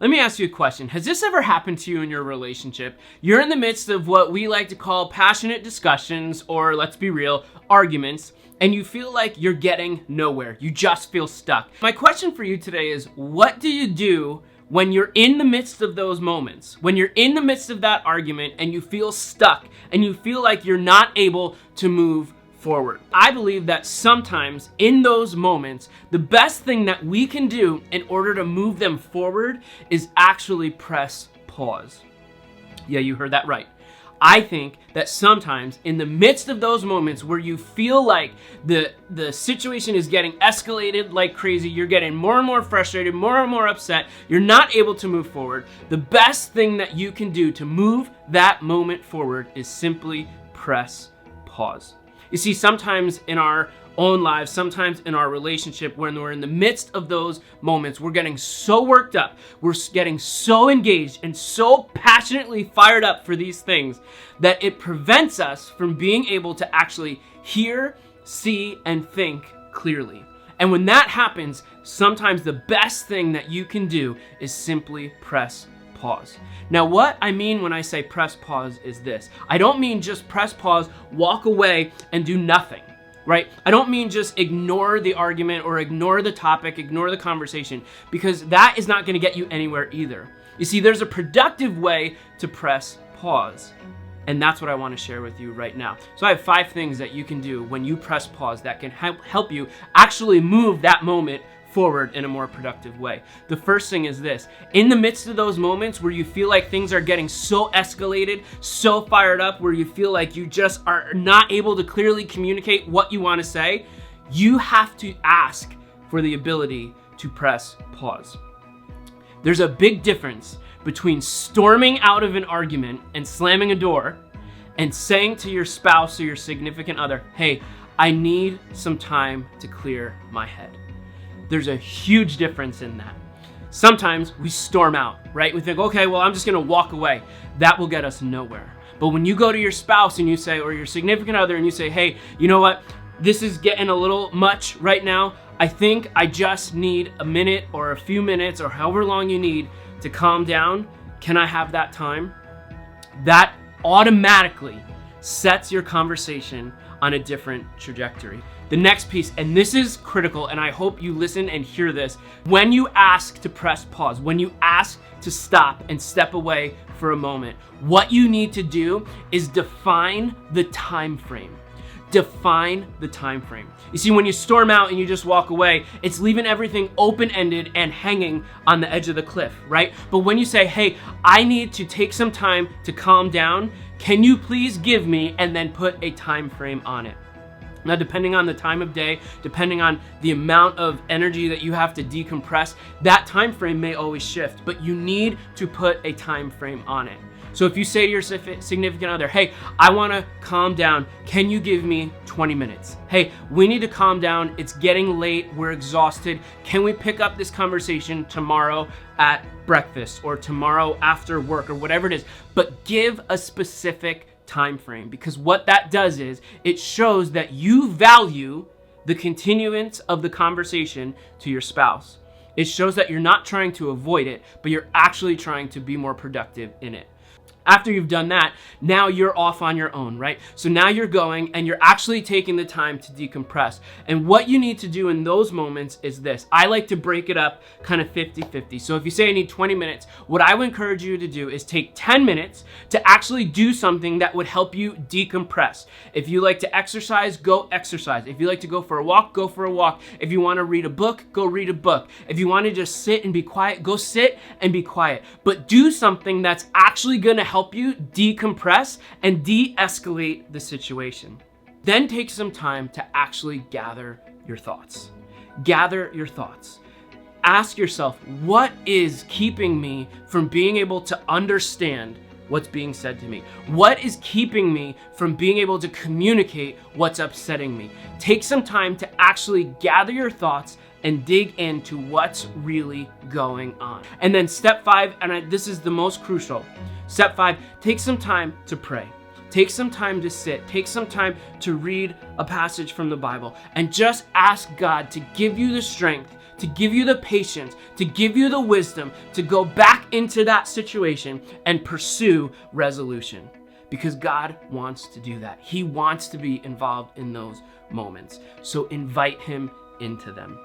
Let me ask you a question. Has this ever happened to you in your relationship? You're in the midst of what we like to call passionate discussions, or let's be real, arguments, and you feel like you're getting nowhere. You just feel stuck. My question for you today is, what do you do when you're in the midst of those moments? When you're in the midst of that argument and you feel stuck and you feel like you're not able to move forward. I believe that sometimes in those moments, the best thing that we can do in order to move them forward is actually press pause. Yeah, you heard that right. I think that sometimes in the midst of those moments where you feel like the situation is getting escalated like crazy, you're getting more and more frustrated, more and more upset, you're not able to move forward, the best thing that you can do to move that moment forward is simply press pause. You see, sometimes in our own lives, sometimes in our relationship, when we're in the midst of those moments, we're getting so worked up, we're getting so engaged and so passionately fired up for these things that it prevents us from being able to actually hear, see, and think clearly. And when that happens, sometimes the best thing that you can do is simply press pause. Now, what I mean when I say press pause is this. I don't mean just press pause, walk away, and do nothing, right? I don't mean just ignore the argument or ignore the topic, ignore the conversation, because that is not going to get you anywhere either. You see, there's a productive way to press pause, and that's what I want to share with you right now. So I have 5 things that you can do when you press pause that can help you actually move that moment forward in a more productive way. The first thing is this. In the midst of those moments where you feel like things are getting so escalated, so fired up, where you feel like you just are not able to clearly communicate what you want to say, you have to ask for the ability to press pause. There's a big difference between storming out of an argument and slamming a door and saying to your spouse or your significant other, hey, I need some time to clear my head. There's a huge difference in that. Sometimes we storm out, right? We think, okay, well, I'm just gonna walk away. That will get us nowhere. But when you go to your spouse and you say, or your significant other, and you say, hey, you know what? This is getting a little much right now. I think I just need a minute or a few minutes or however long you need to calm down. Can I have that time? That automatically sets your conversation on a different trajectory. The next piece, and this is critical, and I hope you listen and hear this, when you ask to press pause, when you ask to stop and step away for a moment, what you need to do is define the time frame. Define the time frame. You see, when you storm out and you just walk away, it's leaving everything open-ended and hanging on the edge of the cliff, right? But when you say, hey, I need to take some time to calm down, can you please give me, and then put a time frame on it. Now, depending on the time of day, depending on the amount of energy that you have to decompress, that time frame may always shift, but you need to put a time frame on it. So if you say to your significant other, hey, I want to calm down. Can you give me 20 minutes? Hey, we need to calm down. It's getting late. We're exhausted. Can we pick up this conversation tomorrow at breakfast or tomorrow after work or whatever it is? But give a specific time frame, because what that does is it shows that you value the continuance of the conversation to your spouse. It shows that you're not trying to avoid it, but you're actually trying to be more productive in it. After you've done that, now you're off on your own, right? So now you're going and you're actually taking the time to decompress. And what you need to do in those moments is this. I like to break it up kind of 50-50. So if you say I need 20 minutes, what I would encourage you to do is take 10 minutes to actually do something that would help you decompress. If you like to exercise, go exercise. If you like to go for a walk, go for a walk. If you want to read a book, go read a book. If you want to just sit and be quiet, go sit and be quiet. But do something that's actually going to help you decompress and de-escalate the situation. Then take some time to actually gather your thoughts. Gather your thoughts. Ask yourself, what is keeping me from being able to understand what's being said to me? What is keeping me from being able to communicate what's upsetting me? Take some time to actually gather your thoughts and dig into what's really going on. And then step 5, and this is the most crucial. Step 5, take some time to pray. Take some time to sit. Take some time to read a passage from the Bible and just ask God to give you the strength to give you the patience, to give you the wisdom to go back into that situation and pursue resolution. Because God wants to do that. He wants to be involved in those moments. So invite him into them.